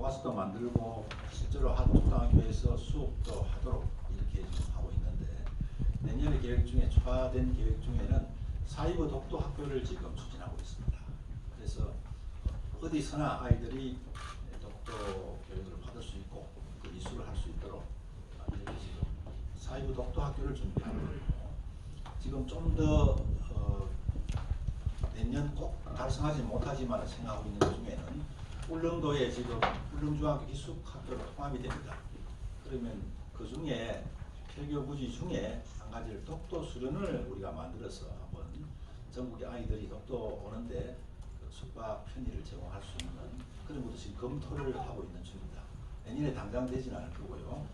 교과서도 만들고 실제로 초등학교에서 수업도 하도록 이렇게 지금 하고 있는데, 내년의 계획 중에 추가된 계획 중에는 사이버 독도 학교를 지금 추진하고 있습니다. 그래서 어디서나 아이들이 독도 교육을 받을 수 있고 그 이수를 할 수 있도록 이렇게 지금 사이버 독도 학교를 준비하고 있고, 지금 좀 더 내년 꼭 달성하지 못하지만 생각하고 있는 중에는 울릉도에 지금 울릉중학교 기숙학교로 통합이 됩니다. 그러면 그 중에 폐교 부지 중에 한 가지를 독도 수련을 우리가 만들어서 한번 전국의 아이들이 독도 오는데 그 숙박 편의를 제공할 수 있는 그런 것도 지금 검토를 하고 있는 중입니다. 내년에 당장 되지는 않을 거고요.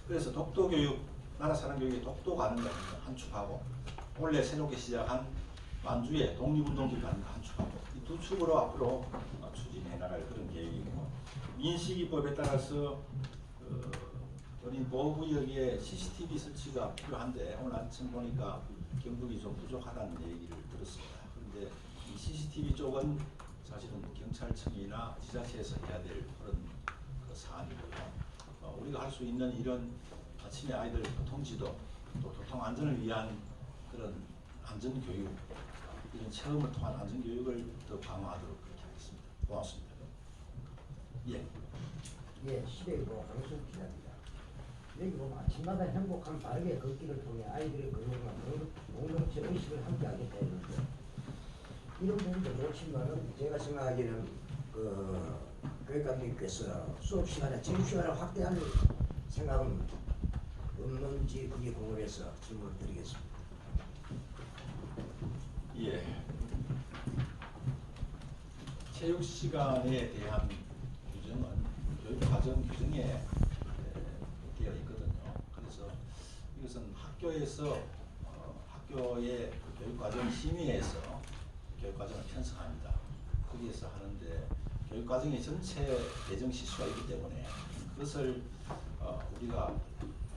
그래서 독도 교육, 나라 사람 교육에 독도 가는 거 한 축하고, 올해 새롭게 시작한 만주에 독립운동길 가는 거 한 축하고, 이 두 축으로 앞으로 추진해 나갈 그런 계획이고, 민식이법에 따라서 어린 보호구역에 CCTV 설치가 필요한데 오늘 아침 보니까 경북이 좀 부족하다는 얘기를 들었습니다. 그런데 이 CCTV 쪽은 사실은 경찰청이나 지자체에서 해야 될 그런 그 사안이고요. 우리가 할 수 있는 이런 아침에 아이들 교통지도 또 교통 안전을 위한 그런 안전교육, 이런 체험을 통한 안전교육을 더 강화하도록 그렇게 하겠습니다. 고맙습니다. 예. 예, 시대이고 강수 기자입니다. 여기 보면 아침마다 행복한 바르게 걷기를 통해 아이들의 건강과 공동체 의식을 함께 하겠다 했는데, 이런 부분도 좋지만은 제가 생각하기에는 교육감님께서 수업 시간에 체육 시간을 확대할 생각은 없는지 그게 궁금해서 질문을 드리겠습니다. 예. 체육 시간에 대한 규정은 교육과정 규정에 되어 있거든요. 그래서 이것은 학교에서 학교의 교육과정 심의에서 교육과정을 편성합니다. 거기에서 하는데 교육과정의 전체 개정 실수가 있기 때문에 그것을 우리가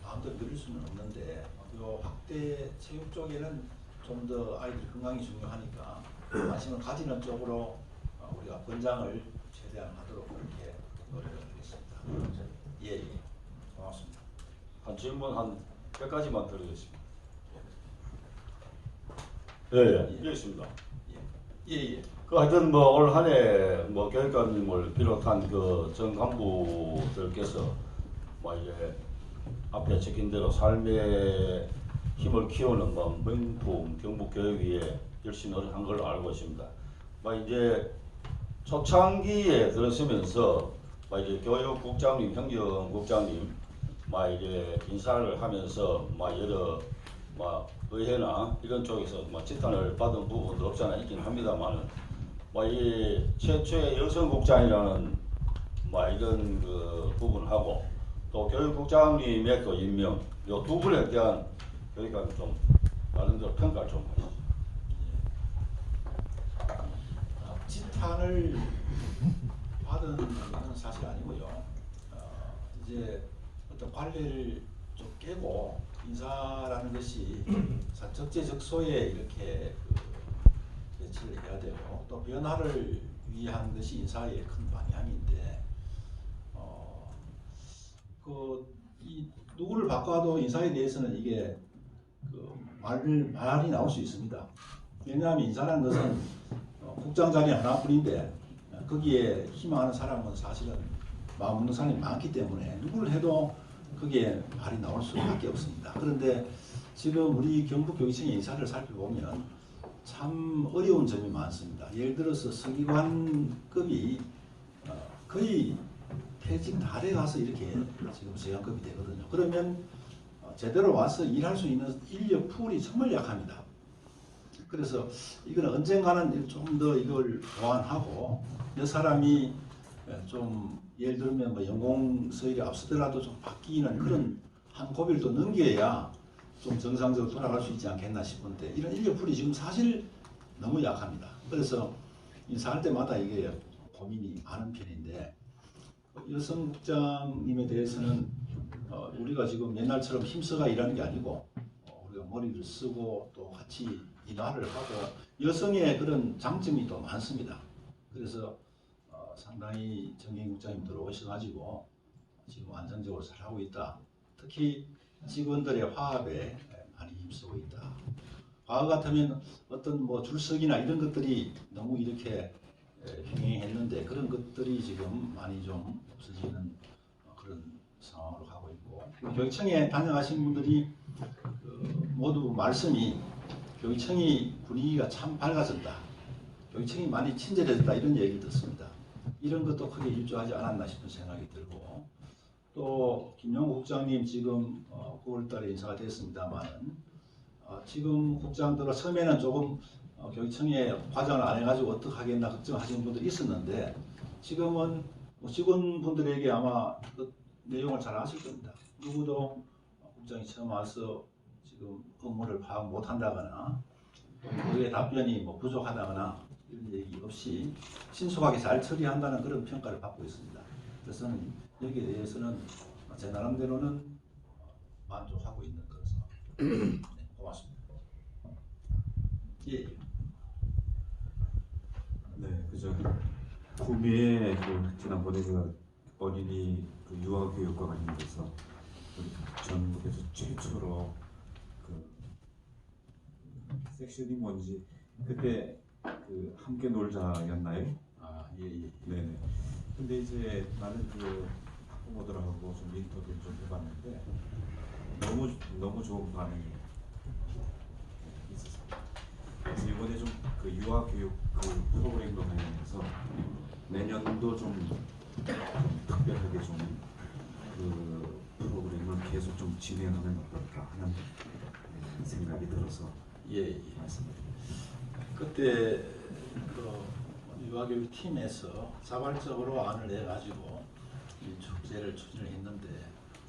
마음대로 늘릴 수는 없는데, 요 확대 체육 쪽에는 좀 더 아이들 건강이 중요하니까 관심을 가지는 쪽으로 우리가 권장을 최대한 하도록 그렇게 노력을 하겠습니다. 예, 예. 고맙습니다. 한 질문 한 100가지만 드리겠습니다. 예, 예, 있습니다. 예, 예. 그 하여튼 뭐 올 한해 뭐 교육감님을 비롯한 그 전 간부들께서 뭐 이제 앞에 적힌 대로 삶의 힘을 키우는 뭐 명품 경북교육위에 열심히 노력한 걸로 알고 있습니다. 뭐 이제 초창기에 들어서면서 뭐 이제 교육국장님, 행정국장님 뭐 이제 인사를 하면서 뭐 여러 뭐 의회나 이런 쪽에서 뭐 지탄을 받은 부분도 없지 않아 있긴 합니다만, 뭐 이 최초의 여성국장이라는 뭐 이런 그 부분하고 또 교육국장님의 또 임명, 요 두 분에 대한 교육감이 좀 나름대로 평가를 좀 하시죠. 지탄을 받은 건 사실 아니고요. 이제 어떤 관례를 좀 깨고 인사라는 것이 적재적소에 이렇게 배치를 해야 되고, 또 변화를 위한 것이 인사의 큰 방향인데, 이 누구를 바꿔도 인사에 대해서는 이게 말이 나올 수 있습니다. 왜냐하면 인사라는 것은 국장 자리 하나뿐인데 거기에 희망하는 사람은 사실은 마음 먹는 사람이 많기 때문에 누구를 해도 거기에 말이 나올 수밖에 없습니다. 그런데 지금 우리 경북교육청의 인사를 살펴보면 참 어려운 점이 많습니다. 예를 들어서 서기관급이 거의 퇴직 달에 가서 이렇게 지금 서기관급이 되거든요. 그러면 제대로 와서 일할 수 있는 인력 풀이 정말 약합니다. 그래서 이건 언젠가는 좀 더 이걸 보완하고, 몇 사람이 좀 예를 들면 뭐 연공 서열이 앞서더라도 좀 바뀌는 그런 한 고비를 또 넘겨야 좀 정상적으로 돌아갈 수 있지 않겠나 싶은데, 이런 인력풀이 지금 사실 너무 약합니다. 그래서 인사할 때마다 이게 고민이 많은 편인데, 여성국장님에 대해서는 우리가 지금 옛날처럼 힘써가 일하는 게 아니고 우리가 머리를 쓰고 또 같이 인화를 하고 여성의 그런 장점이 또 많습니다. 그래서 상당히 정경 국장님 들어오셔가지고 지금 안정적으로 잘하고 있다. 특히 직원들의 화합에 많이 힘쓰고 있다. 과거 같으면 어떤 뭐 줄서기나 이런 것들이 너무 이렇게 횡행했는데 그런 것들이 지금 많이 좀 없어지는 그런 상황으로 가고 있고, 교육청에 다녀가신 분들이 모두 말씀이 교육청이 분위기가 참 밝아졌다, 교육청이 많이 친절해졌다, 이런 얘기를 듣습니다. 이런 것도 크게 일조하지 않았나 싶은 생각이 들고, 또 김용국 국장님 지금 9월달에 인사가 됐습니다만 지금 국장들은 처음에는 조금 교육청에 과장을 안 해가지고 어떻게 하겠나 걱정하시는 분들이 있었는데 지금은 뭐 직원분들에게 아마 그 내용을 잘 아실 겁니다. 누구도 국장이 처음 와서 지금 업무를 파악 못한다거나 그의 답변이 뭐 부족하다거나 이런 얘기 없이 신속하게 잘 처리한다는 그런 평가를 받고 있습니다. 그래서 여기에 대해서는 제 나름대로는 만족하고 있는 그런 상황입니다. 네, 고맙습니다. 예. 네, 그죠. 구미에 지난번에 어린이 유아교육과 관련돼서 전국에서 최초로 섹션이 뭔지 그때 함께 놀자였나요? 아, 예. 네. 근데 이제 나는 학부모들하고 좀 인터뷰를 좀 해봤는데 너무 좋은 반응이 있었습니다. 그래서 이번에 좀 유아교육 프로그램과 관련해서 내년도 좀 특별하게 좀 프로그램을 계속 좀 진행하면 어떨까 하는 생각이 들어서 예. 말씀드립니다. 그때 유아교육 팀에서 자발적으로 안을 내가지고 이 축제를 추진을 했는데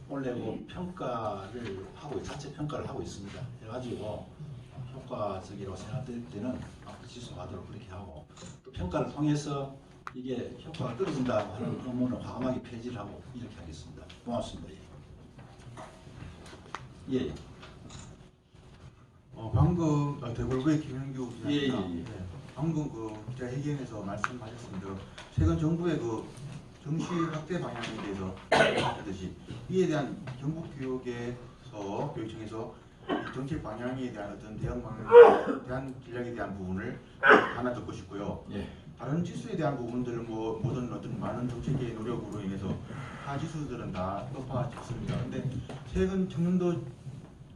원래 평가를 하고 자체 평가를 하고 있습니다. 해가지고 효과적이라고 생각될 때는 앞으로 지속하도록 그렇게 하고, 또 평가를 통해서 이게 효과가 떨어진다 하는 의문을 과감하게 폐지를 하고 이렇게 하겠습니다. 고맙습니다. 예. 방금 대골구의 김현규 예. 기자입니다. 네, 방금 기자회견에서 말씀하셨습니다. 최근 정부의 정시 확대 방향에 대해서 하셨듯이 이에 대한 경북 교육에서 교육청에서 이 정책 방향에 대한 어떤 대응 방향에 대한 전략에 대한 부분을 하나 듣고 싶고요. 예. 다른 지수에 대한 부분들 모든 어떤 많은 정책의 노력으로 인해서 타 지수들은 다 높아졌습니다. 근데 최근 청년도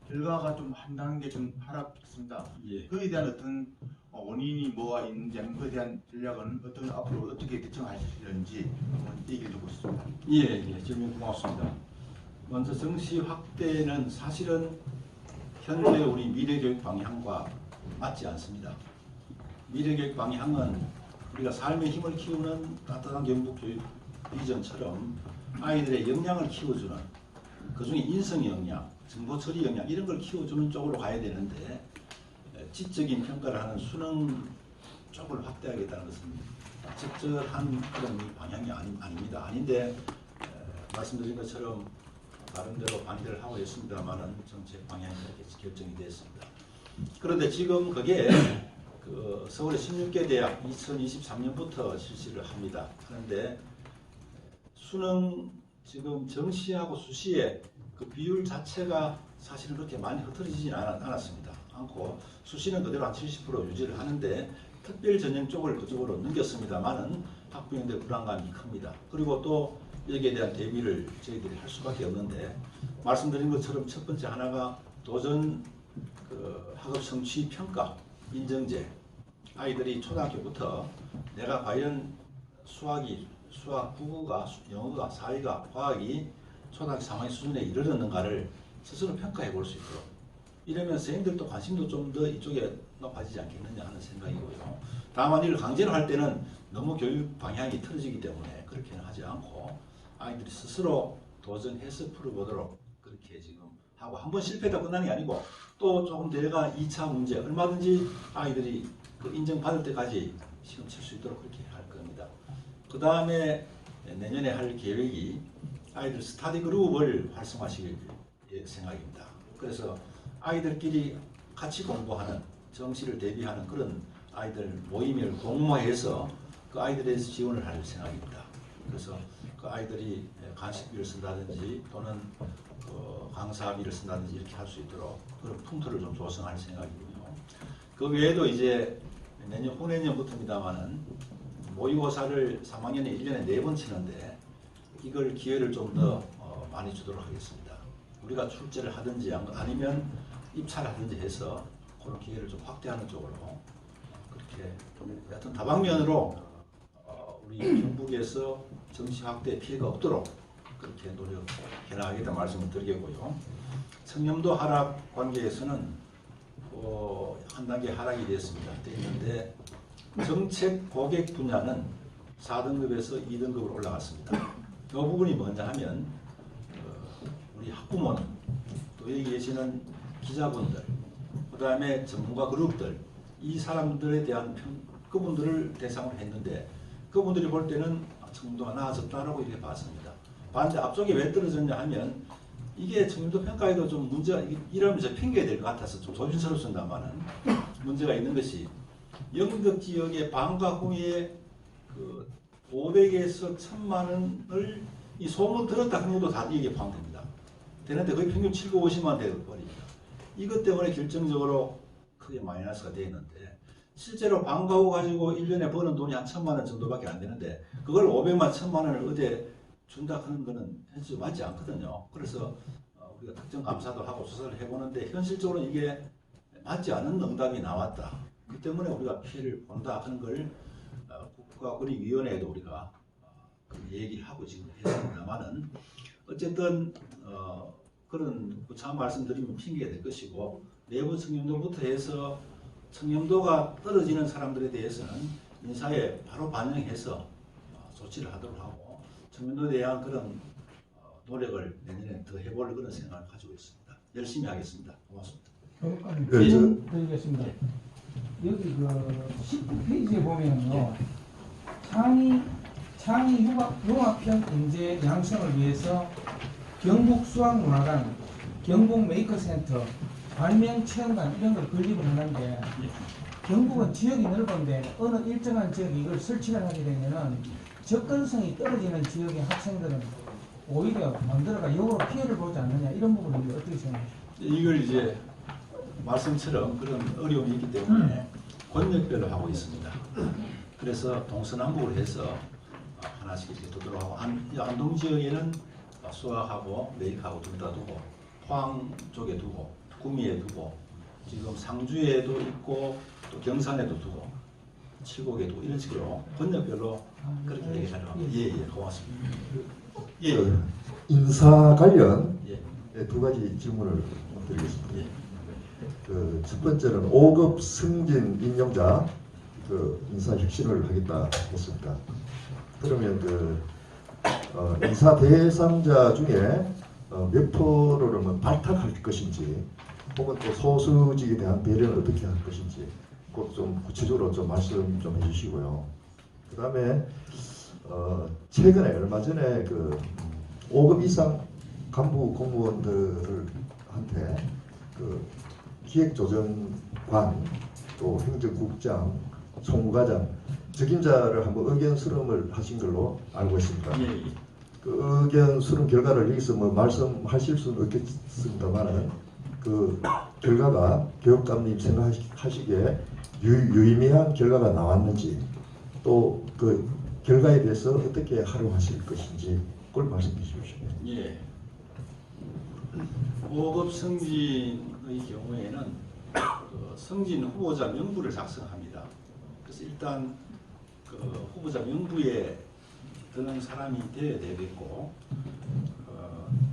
결과가 좀 한 단계 좀 하락했습니다. 예. 그에 대한 어떤 원인이 뭐가 있는지 아니면 그에 대한 전략은 앞으로 어떻게 대처하시는지 한번 얘기를 듣고 싶습니다. 예. 질문 고맙습니다. 먼저 정시 확대는 사실은 현재 우리 미래교육 방향과 맞지 않습니다. 미래교육 방향은 우리가 삶의 힘을 키우는 따뜻한 경북교육 비전처럼 아이들의 역량을 키워주는, 그중에 인성 역량, 정보 처리 역량 이런 걸 키워주는 쪽으로 가야 되는데 지적인 평가를 하는 수능 쪽을 확대하겠다는 것은 적절한 그런 방향이 아닙니다. 아닌데 말씀드린 것처럼 나름대로 반대를 하고 있습니다만은 정책 방향이 이렇게 결정이 됐습니다. 그런데 지금 그게 서울의 16개 대학 2023년부터 실시를 합니다. 그런데 수능 지금 정시하고 수시의 그 비율 자체가 사실은 그렇게 많이 흐트러지진 않았습니다. 않고 수시는 그대로 한 70% 유지를 하는데 특별 전형 쪽을 그쪽으로 넘겼습니다만은 학부형들 불안감이 큽니다. 그리고 또 여기에 대한 대비를 저희들이 할 수밖에 없는데, 말씀드린 것처럼 첫 번째 하나가 도전 학업 성취 평가 인정제. 아이들이 초등학교부터 내가 과연 수학, 국어가, 영어가, 사회가, 과학이 초등학교 3학년 수준에 이르렀는가를 스스로 평가해 볼 수 있도록, 이러면 선생님들도 관심도 좀 더 이쪽에 높아지지 않겠느냐 하는 생각이고요. 다만 이를 강제로 할 때는 너무 교육 방향이 틀어지기 때문에 그렇게는 하지 않고 아이들이 스스로 도전해서 풀어보도록 그렇게 지금 하고, 한 번 실패했다 끝나는 게 아니고 또 조금 내가 2차 문제 얼마든지 아이들이 인정받을 때까지 시험 칠 수 있도록 그렇게 할 겁니다. 그 다음에 내년에 할 계획이 아이들 스터디 그룹을 활성화시킬 생각입니다. 그래서 아이들끼리 같이 공부하는, 정시를 대비하는 그런 아이들 모임을 공모해서 그 아이들에 대해서 지원을 할 생각입니다. 그래서 그 아이들이 간식비를 쓴다든지 또는 강사비를 쓴다든지 이렇게 할 수 있도록 그런 풍토를 좀 조성할 생각이고요. 그 외에도 이제 내년 후내년부터입니다만은 모의고사를 3학년에 1년에 4번 치는데 이걸 기회를 좀 더 많이 주도록 하겠습니다. 우리가 출제를 하든지 아니면 입찰을 하든지 해서 그런 기회를 좀 확대하는 쪽으로 그렇게 좀 여하튼 다방면으로 우리 경북에서 정시 확대 피해가 없도록 그렇게 노력해 나가겠다 말씀을 드리겠고요. 청렴도 하락 관계에서는 한 단계 하락이 됐습니다. 됐는데 정책 고객 분야는 4등급에서 2등급으로 올라갔습니다. 이 부분이 뭔지 하면 우리 학부모님 또 여기 계시는 기자분들 그 다음에 전문가 그룹들 이 사람들에 대한 그분들을 대상으로 했는데 그분들이 볼 때는 청렴도가 나아졌다라고 이렇게 봤습니다. 반대 앞쪽에 왜 떨어졌냐 하면 이게 청렴도 평가에도 좀 문제가 이러면서 핑계가 될 것 같아서 좀 조심스럽습니다만은 문제가 있는 것이 영덕 지역의 방과 후에 그 500에서 1000만 원을 이 소문 들었다 하는 것도 다 이게 포함됩니다. 되는데 거의 평균 750만 원 되어버립니다. 이것 때문에 결정적으로 크게 마이너스가 되어 있는데 실제로 방과 후 가지고 1년에 버는 돈이 한 1000만 원 정도밖에 안 되는데 그걸 500만 1000만 원을 어디에 준다 하는 것은 현실 맞지 않거든요. 그래서 우리가 특정 감사도 하고 조사를 해보는데 현실적으로 이게 맞지 않은 응답이 나왔다. 그 때문에 우리가 피해를 본다 하는 걸 국가권익위원회에도 우리가 그 얘기를 하고 지금 했습니다만은 어쨌든 그런 구차한 말씀드리면 핑계가 될 것이고 내부 청렴도부터 해서 청렴도가 떨어지는 사람들에 대해서는 인사에 바로 반영해서 조치를 하도록 하고 청렴도에 대한 그런 노력을 내년에 더 해볼 그런 생각을 가지고 있습니다. 열심히 하겠습니다. 고맙습니다. 교육관님 네, 질문 드리겠습니다. 여기 그 19페이지에 보면요. 창의 융합형 인재 양성을 위해서 경북 수학문화관, 경북 메이커센터, 발명 체험관 이런 걸 건립을 하는데 경북은 지역이 넓은데 어느 일정한 지역에 이걸 설치를 하게 되면은 접근성이 떨어지는 지역의 학생들은 오히려 만들어가 역으로 피해를 보지 않느냐 이런 부분을 어떻게 생각하십니까? 이걸 이제 말씀처럼 그런 어려움이 있기 때문에 권역별로 하고 있습니다. 그래서 동서남북으로 해서 하나씩 이렇게 두도록 하고 안동 지역에는 수학하고 메이크하고 둘 다 두고 포항 쪽에 두고 구미에 두고 지금 상주에도 있고 또 경산에도 두고 칠곡에 두고 이런 식으로 권역별로 그렇게 얘기하려고 합니다. 예, 고맙습니다. 예, 그 인사 관련 예, 두 가지 질문을 드리겠습니다. 예. 그 첫 번째는 5급 승진 임용자 그 인사 혁신을 하겠다 했습니다. 그러면 그 인사 대상자 중에 몇 프로를 뭐 발탁할 것인지 혹은 또 소수직에 대한 배려는 어떻게 할 것인지 꼭 좀 구체적으로 좀 말씀 좀 해주시고요. 그 다음에 최근에 얼마 전에 그 5급 이상 간부 공무원들한테 그 기획조정관 또 행정국장, 총무과장 적임자를 한번 의견 수렴을 하신 걸로 알고 있습니다. 예, 예. 그 의견 수렴 결과를 여기서 뭐 말씀하실 수는 없겠습니다만은 그 결과가 교육감님 생각하시기에 유의미한 결과가 나왔는지 또 그 결과에 대해서 어떻게 활용하실 것인지 그걸 말씀해 주십시오. 예. 5급 승진의 경우에는 그 승진 후보자 명부를 작성합니다. 그래서 일단 그 후보자 명부에 드는 사람이 되어야 되겠고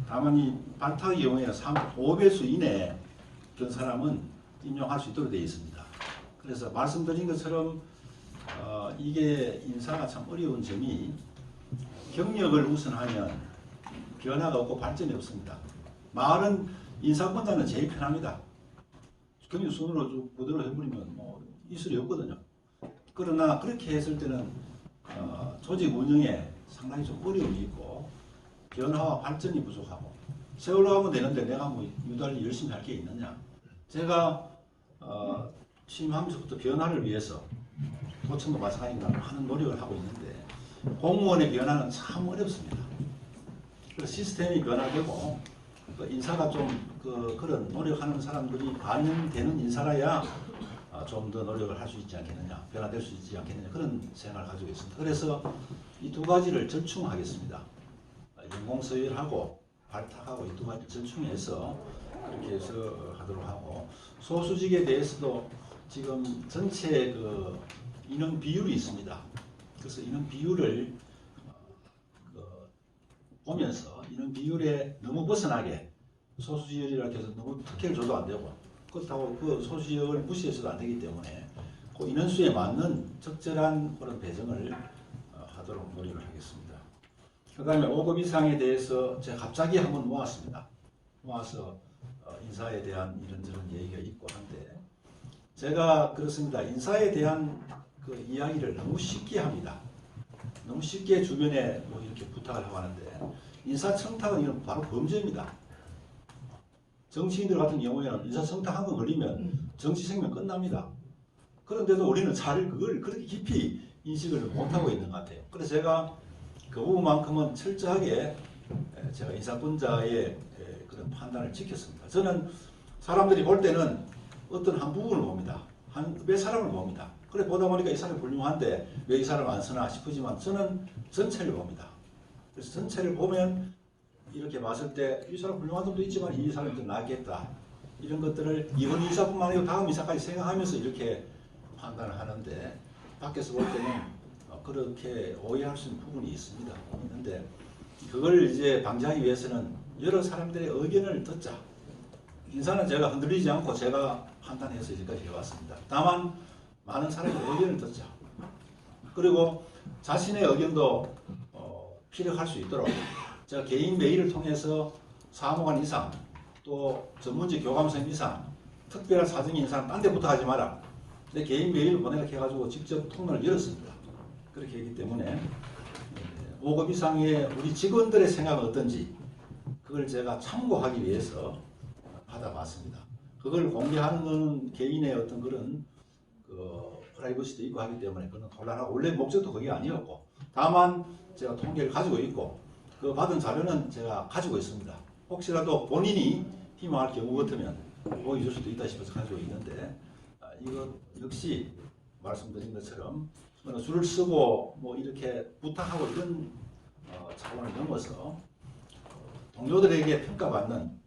다만 이 발탁의 경우에는 5배수 이내에 든 사람은 임용할 수 있도록 되어 있습니다. 그래서 말씀드린 것처럼 이게 인사가 참 어려운 점이 경력을 우선하면 변화가 없고 발전이 없습니다. 마을은 인사권자는 제일 편합니다. 경력 순으로 쭉 그대로 해버리면 뭐 이슬이 없거든요. 그러나 그렇게 했을 때는 조직 운영에 상당히 좀 어려움이 있고 변화와 발전이 부족하고 세월호 하면 되는데 내가 뭐 유달리 열심히 할 게 있느냐. 제가 취임하면서부터 변화를 위해서 도청도 마찬가지입니다. 많은 노력을 하고 있는데 공무원의 변화는 참 어렵습니다. 그래서 시스템이 변화되고 인사가 좀 그런 노력하는 사람들이 반영되는 인사라야 좀 더 노력을 할 수 있지 않겠느냐, 변화될 수 있지 않겠느냐 그런 생각을 가지고 있습니다. 그래서 이 두 가지를 절충하겠습니다. 인공서열하고 발탁하고 이 두 가지를 절충해서 그렇게 해서 하도록 하고 소수직에 대해서도 지금 전체 그 인원 비율이 있습니다. 그래서 인원 비율을 보면서 인원 비율에 너무 벗어나게 소수지역이라 해서 너무 특혜를 줘도 안 되고 그렇다고 그 소수지역을 무시해서도 안 되기 때문에 그 인원수에 맞는 적절한 그런 배정을 하도록 노력을 하겠습니다. 그 다음에 5급 이상에 대해서 제가 갑자기 한번 모았습니다. 모아서 인사에 대한 이런저런 얘기가 있고 한데 제가 그렇습니다. 인사에 대한 그 이야기를 너무 쉽게 합니다. 너무 쉽게 주변에 뭐 이렇게 부탁을 하고 하는데 인사청탁은 이건 바로 범죄입니다. 정치인들 같은 경우에는 인사청탁 한 번 걸리면 정치 생명 끝납니다. 그런데도 우리는 잘 그걸 그렇게 깊이 인식을 못하고 있는 것 같아요. 그래서 제가 그 부분만큼은 철저하게 제가 인사권자의 그런 판단을 지켰습니다. 저는 사람들이 볼 때는 어떤 한 부분을 봅니다. 몇 사람을 봅니다. 그래 보다 보니까 이 사람이 훌륭한데 왜 이 사람 안 쓰나 싶으지만 저는 전체를 봅니다. 그래서 전체를 보면 이렇게 봤을 때 이 사람 훌륭한 점도 있지만 이 사람이 더 낫겠다. 이런 것들을 이번 이사뿐만 아니고 다음 이사까지 생각하면서 이렇게 판단을 하는데 밖에서 볼 때는 그렇게 오해할 수 있는 부분이 있습니다. 있는데 그걸 이제 방지하기 위해서는 여러 사람들의 의견을 듣자. 인사는 제가 흔들리지 않고 제가 판단해서 여기까지 해왔습니다. 다만 많은 사람의 의견을 듣자. 그리고 자신의 의견도 피력할 수 있도록 제가 개인 메일을 통해서 사무관 이상 또 전문직 교감생 이상 특별한 사정인 이상 딴 데부터 하지 마라. 내 개인 메일을 보내라 해가지고 직접 통로를 열었습니다. 그렇게 했기 때문에 5급 이상의 우리 직원들의 생각은 어떤지 그걸 제가 참고하기 위해서 받아봤습니다. 그걸 공개하는 것은 개인의 어떤 그런 프라이버시도 있고 하기 때문에 그건 곤란하고 원래 목적도 그게 아니었고 다만 제가 통계를 가지고 있고 그 받은 자료는 제가 가지고 있습니다. 혹시라도 본인이 희망할 경우 같으면 보여줄 수도 있다 싶어서 가지고 있는데 이거 역시 말씀드린 것처럼 줄을 쓰고 뭐 이렇게 부탁하고 이런 차원을 넘어서 동료들에게 평가받는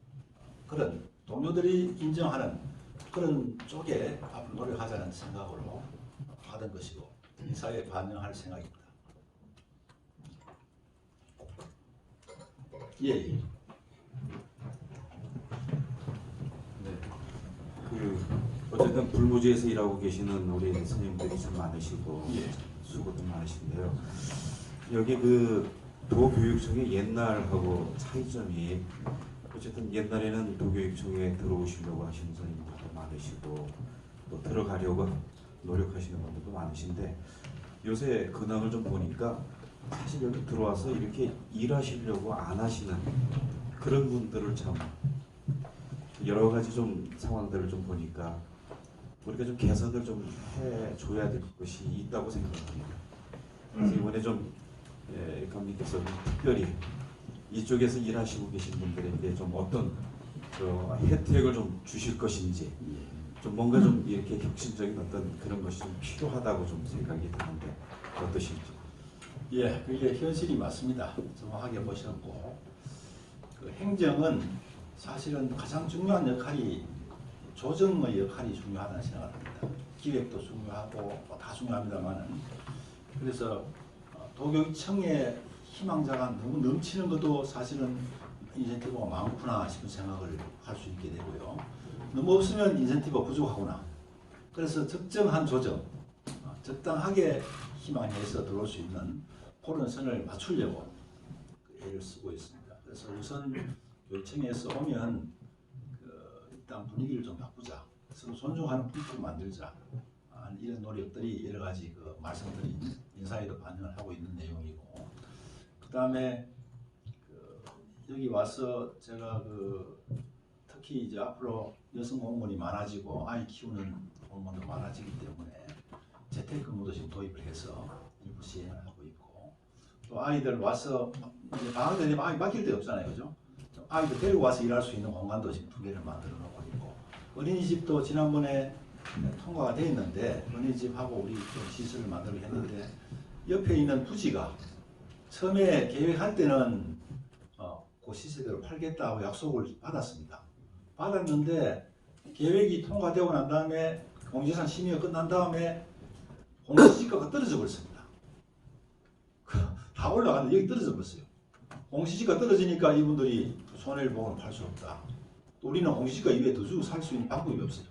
그런 동료들이 인정하는 그런 쪽에 앞으로 노력하자는 생각으로 하던 것이고 인사에 반영할 생각입니다. 예. 네. 어쨌든 불무지에서 일하고 계시는 우리 선생님들이 좀 많으시고 예. 수고도 많으신데요. 여기 도교육청의 옛날하고 차이점이 어쨌든 옛날에는 도교육청에 들어오시려고 하시는 선생님들도 많으시고 또 들어가려고 노력하시는 분들도 많으신데 요새 근황을 좀 보니까 사실 여기 들어와서 이렇게 일하시려고 안 하시는 그런 분들을 참 여러 가지 좀 상황들을 좀 보니까 우리가 좀 개선을 좀 해줘야 될 것이 있다고 생각합니다. 그래서 이번에 좀 감독님께서 특별히 이쪽에서 일하시고 계신 분들에게 좀 어떤 혜택을 좀 주실 것인지 좀 뭔가 좀 이렇게 혁신적인 어떤 그런 것이 좀 필요하다고 좀 생각이 드는데 어떠신지? 예, 그게 현실이 맞습니다. 정확하게 보셨고 그 행정은 사실은 가장 중요한 역할이 조정의 역할이 중요하다는 생각을 합니다. 기획도 중요하고 다 중요합니다만은 그래서 도교육청의 희망자가 너무 넘치는 것도 사실은 인센티브가 많구나 싶은 생각을 할 수 있게 되고요. 너무 없으면 인센티브가 부족하구나. 그래서 적정한 조정, 적당하게 희망해서 들어올 수 있는 그런 선을 맞추려고 애를 쓰고 있습니다. 그래서 우선 교육청에서 오면 일단 분위기를 좀 바꾸자, 서로 존중하는 분위기를 만들자 이런 노력들이 여러 가지 말씀드린 인사에도 반영을 하고 있는 내용이고 그 다음에 여기 와서 제가 특히 이제 앞으로 여성 공무원이 많아지고 아이 키우는 공무원도 많아지기 때문에 재택근무도 지금 도입을 해서 일부 시행을 하고 있고, 또 아이들 와서 이제 방학 되면 아이 맡길 데 없잖아요, 그죠? 아이들 데리고 와서 일할 수 있는 공간도 지금 2개를 만들어 놓고 있고, 어린이집도 지난번에 통과가 돼 있는데 어린이집하고 우리 좀 시설을 만들고 했는데 옆에 있는 부지가 처음에 계획할 때는 그 시세대로 팔겠다고 약속을 받았습니다. 받았는데 계획이 통과되고 난 다음에 공지산 심의가 끝난 다음에 공시지가가 떨어져 버렸습니다. 다 올라갔는데 여기 떨어져 버렸어요. 공시지가 떨어지니까 이분들이 손해를 보고는 팔 수 없다. 또 우리는 공시지가 이외에 더 주고 살 수 있는 방법이 없어요.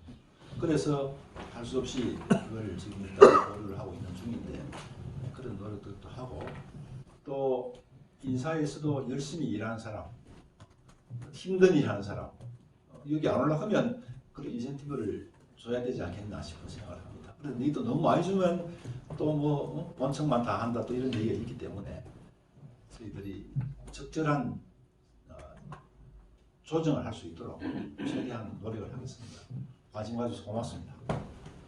그래서 할 수 없이 그걸 지금 일단 고려를 하고 있는 중인데, 그런 노력들도 하고, 또 인사에서도 열심히 일하는 사람, 힘든 일 하는 사람, 여기 안 올라가면 그런 인센티브를 줘야 되지 않겠나 싶은 생각을 합니다. 그런데 너희도 너무 많이 주면 또 뭐 원청만 다 한다 또 이런 얘기가 있기 때문에 저희들이 적절한 조정을 할 수 있도록 최대한 노력을 하겠습니다. 관심 가주셔서 고맙습니다.